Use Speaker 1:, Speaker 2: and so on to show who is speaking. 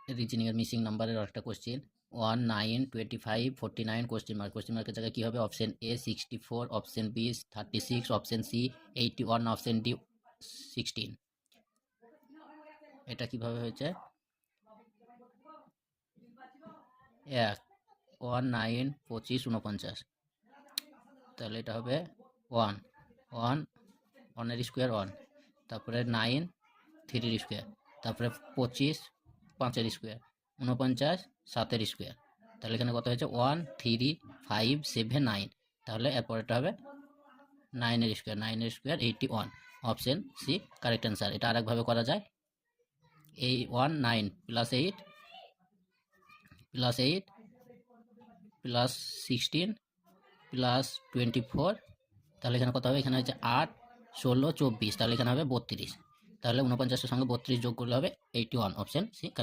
Speaker 1: রিজনিংয়ের missing নাম্বারের একটা question 1 9 25 49 question মার্কের জায়গায় কী হবে? Option A 64, option B 36, option C 81, option D 16। এটা কিভাবে হয়েছে? 1 1 9 25 49, তাহলে এটা হবে 1 1 1 এর স্কোয়ার 1, তারপরে 9 3 এর স্কোয়ার, তারপরে 25 5 এর স্কোয়ার, 49 7 এর স্কোয়ার। তাহলে এখানে কত হয়েছে? 1 3 5 7 9, তাহলে এরপরেটা হবে 9 এর স্কোয়ার, 9 এর square 81, option C correct answer. এটা আরেকভাবে করা যায়, এই 1 9 প্লাস 8 প্লাস 16 প্লাস 24, তাহলে এখানে কত হবে? এখানে হচ্ছে 8 16 24, তাহলে এখানে হবে 32, তাহলে 49-এর সঙ্গে 32 যোগ করলে হবে 81, অপশন সি।